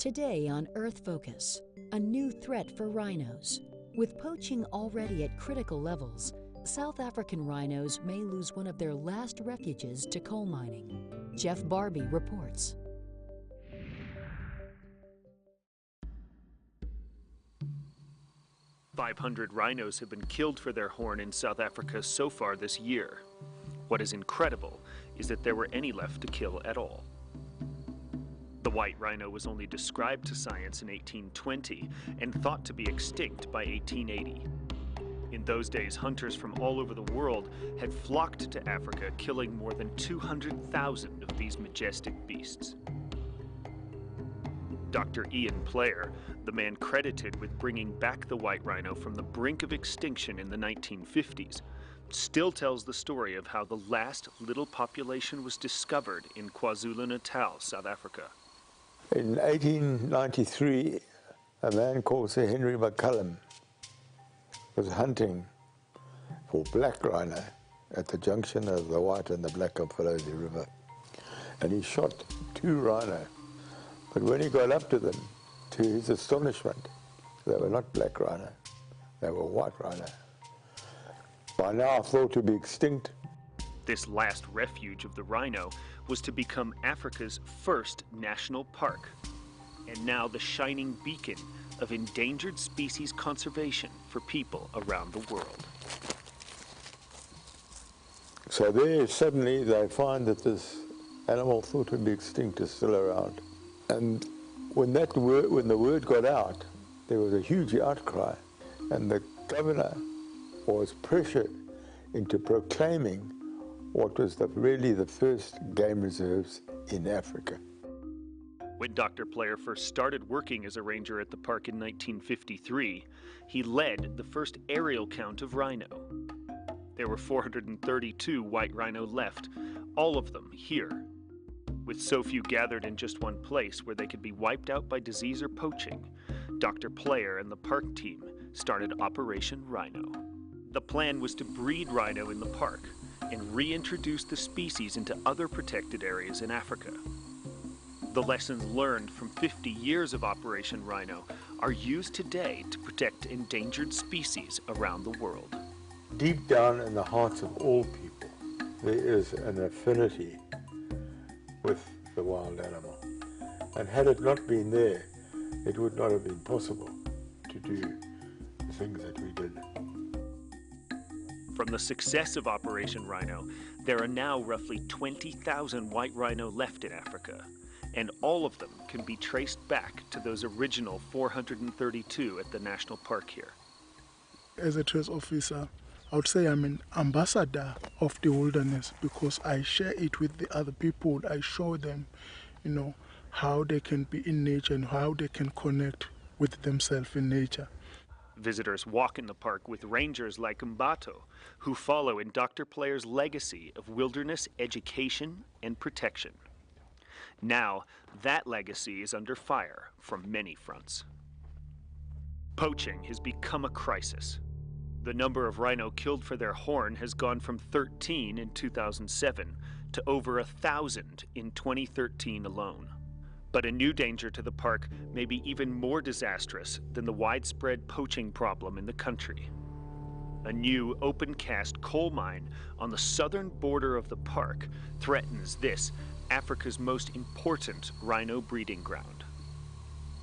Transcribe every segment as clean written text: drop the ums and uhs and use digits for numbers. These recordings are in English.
Today on Earth Focus, a new threat for rhinos. With poaching already at critical levels, South African rhinos may lose one of their last refuges to coal mining. Jeff Barbie reports. "500 rhinos have been killed for their horn in South Africa so far this year. What is incredible is that there were any left to kill at all. The white rhino was only described to science in 1820 and thought to be extinct by 1880. In those days, hunters from all over the world had flocked to Africa, killing more than 200,000 of these majestic beasts. Dr. Ian Player, the man credited with bringing back the white rhino from the brink of extinction in the 1950s, still tells the story of how the last little population was discovered in KwaZulu-Natal, South Africa. In 1893, a man called Sir Henry McCullum was hunting for black rhino at the junction of the White and the Black Mfolozi River. And he shot 2 rhino. But when he got up to them, to his astonishment, they were not black rhino, they were white rhino. By now thought to be extinct. This last refuge of the rhino was to become Africa's first national park, and now the shining beacon of endangered species conservation for people around the world. So there suddenly they find that this animal thought to be extinct is still around. And when the word got out, there was a huge outcry, and the governor was pressured into proclaiming what was really the first game reserves in Africa. When Dr. Player first started working as a ranger at the park in 1953, he led the first aerial count of rhino. There were 432 white rhino left, all of them here. With so few gathered in just one place where they could be wiped out by disease or poaching, Dr. Player and the park team started Operation Rhino. The plan was to breed rhino in the park and reintroduce the species into other protected areas in Africa. The lessons learned from 50 years of Operation Rhino are used today to protect endangered species around the world. Deep down in the hearts of all people, there is an affinity with the wild animal. And had it not been there, it would not have been possible to do the things that we did. From the success of Operation Rhino, there are now roughly 20,000 white rhino left in Africa, and all of them can be traced back to those original 432 at the national park here. As a trace officer, I would say I'm an ambassador of the wilderness because I share it with the other people. I show them, how they can be in nature and how they can connect with themselves in nature. Visitors walk in the park with rangers like Mbato, who follow in Dr. Player's legacy of wilderness education and protection. Now, that legacy is under fire from many fronts. Poaching has become a crisis. The number of rhino killed for their horn has gone from 13 in 2007 to over 1,000 in 2013 alone. But a new danger to the park may be even more disastrous than the widespread poaching problem in the country. A new open-cast coal mine on the southern border of the park threatens this, Africa's most important rhino breeding ground.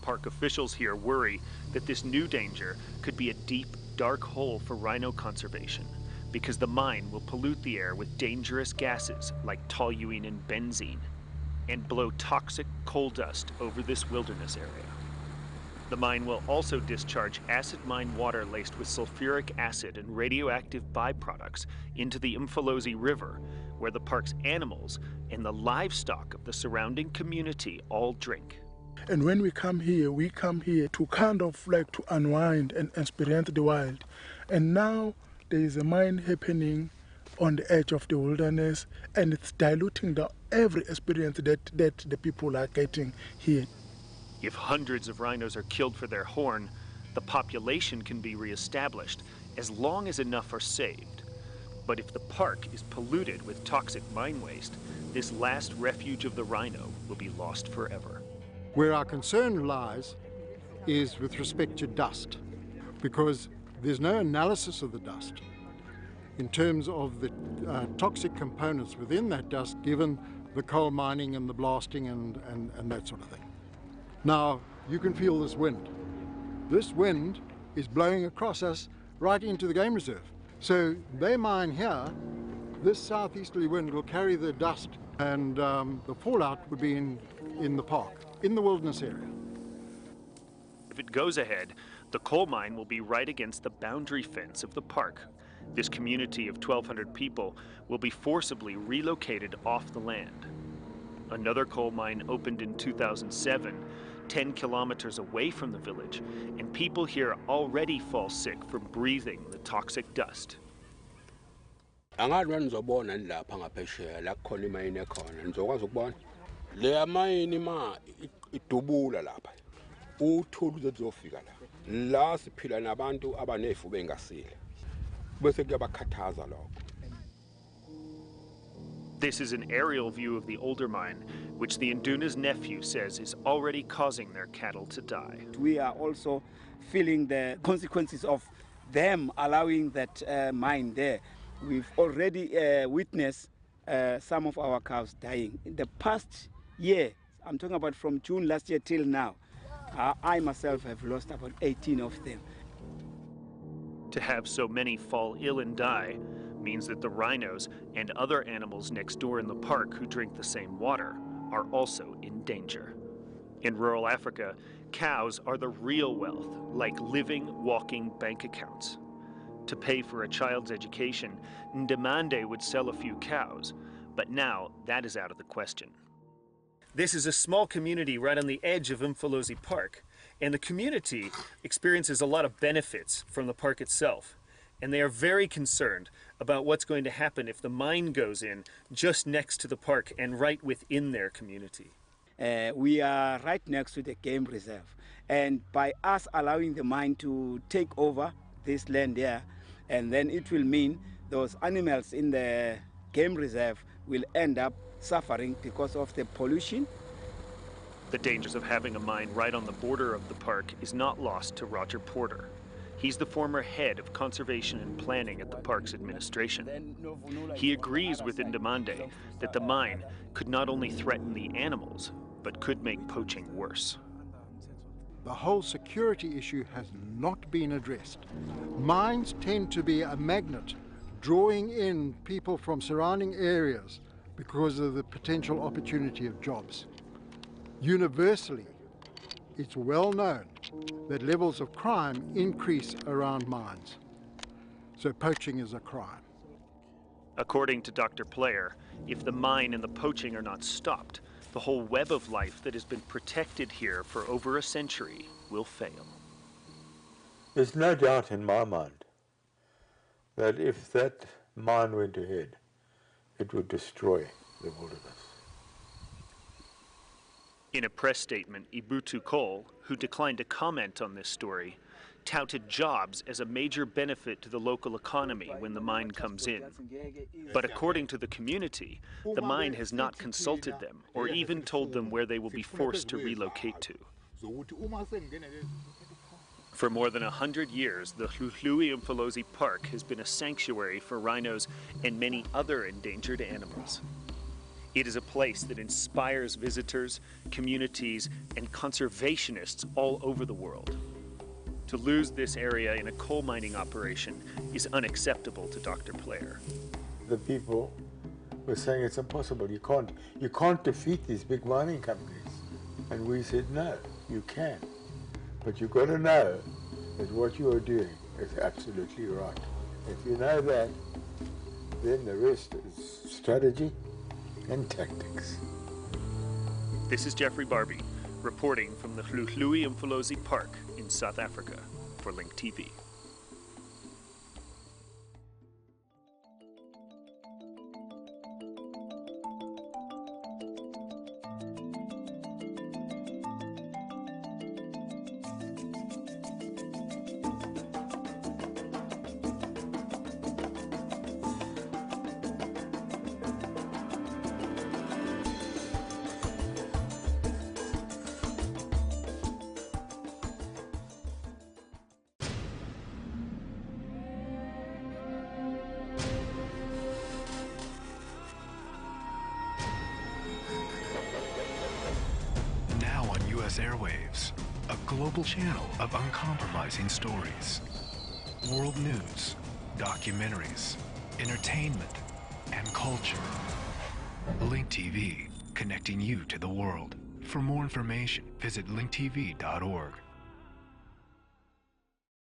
Park officials here worry that this new danger could be a deep, dark hole for rhino conservation because the mine will pollute the air with dangerous gases like toluene and benzene and blow toxic coal dust over this wilderness area. The mine will also discharge acid mine water laced with sulfuric acid and radioactive byproducts into the Mfolozi River, where the park's animals and the livestock of the surrounding community all drink. And when we come here to kind of like to unwind and experience the wild. And now there is a mine happening on the edge of the wilderness, and it's diluting every experience that the people are getting here. If hundreds of rhinos are killed for their horn, the population can be reestablished as long as enough are saved. But if the park is polluted with toxic mine waste, this last refuge of the rhino will be lost forever. Where our concern lies is with respect to dust, because there's no analysis of the dust in terms of the toxic components within that dust, given the coal mining and the blasting and that sort of thing. Now, you can feel this wind. This wind is blowing across us right into the game reserve. So they mine here, this southeasterly wind will carry the dust, and the fallout would be in the park, in the wilderness area. If it goes ahead, the coal mine will be right against the boundary fence of the park. This community of 1,200 people will be forcibly relocated off the land. Another coal mine opened in 2007, 10 kilometers away from the village, and people here already fall sick from breathing the toxic dust. Angadwa nizobona lapha ngaphesheya la khona imayini ekhona nizokwazi ukubona le mayini ma idubula lapha uthula uzozofika la siphila nabantu abanefu bengasile bese kuyabakhathaza lokho. This is an aerial view of the older mine, which the Induna's nephew says is already causing their cattle to die. We are also feeling the consequences of them allowing that mine there. We've already witnessed some of our cows dying. In the past year, I'm talking about from June last year till now, I myself have lost about 18 of them. To have so many fall ill and die means that the rhinos and other animals next door in the park who drink the same water are also in danger. In rural Africa, cows are the real wealth, like living, walking bank accounts. To pay for a child's education, Ndemande would sell a few cows, but now that is out of the question. This is a small community right on the edge of Mfolozi Park, and the community experiences a lot of benefits from the park itself. And they are very concerned about what's going to happen if the mine goes in just next to the park and right within their community. We are right next to the game reserve, and by us allowing the mine to take over this land there, and then it will mean those animals in the game reserve will end up suffering because of the pollution. The dangers of having a mine right on the border of the park is not lost to Roger Porter. He's the former head of conservation and planning at the park's administration. He agrees with Ndemande that the mine could not only threaten the animals, but could make poaching worse. The whole security issue has not been addressed. Mines tend to be a magnet, drawing in people from surrounding areas because of the potential opportunity of jobs. Universally, it's well known that levels of crime increase around mines. So poaching is a crime. According to Dr. Player, if the mine and the poaching are not stopped, the whole web of life that has been protected here for over a century will fail. There's no doubt in my mind that if that mine went ahead, it would destroy the wilderness. In a press statement, Ibutu Cole, who declined to comment on this story, touted jobs as a major benefit to the local economy when the mine comes in. But according to the community, the mine has not consulted them or even told them where they will be forced to relocate to. For more than 100 years, the Hluhluwe-iMfolozi Park has been a sanctuary for rhinos and many other endangered animals. It is a place that inspires visitors, communities, and conservationists all over the world. To lose this area in a coal mining operation is unacceptable to Dr. Player. The people were saying it's impossible. You can't defeat these big mining companies. And we said, no, you can. But you've got to know that what you are doing is absolutely right. If you know that, then the rest is strategy and tactics. This is Jeffrey Barbie, reporting from the Hluhluwe-iMfolozi Park in South Africa for Link TV. Continuous airwaves, a global channel of uncompromising stories. World news, documentaries, entertainment, and culture. Link TV, connecting you to the world. For more information, visit linktv.org.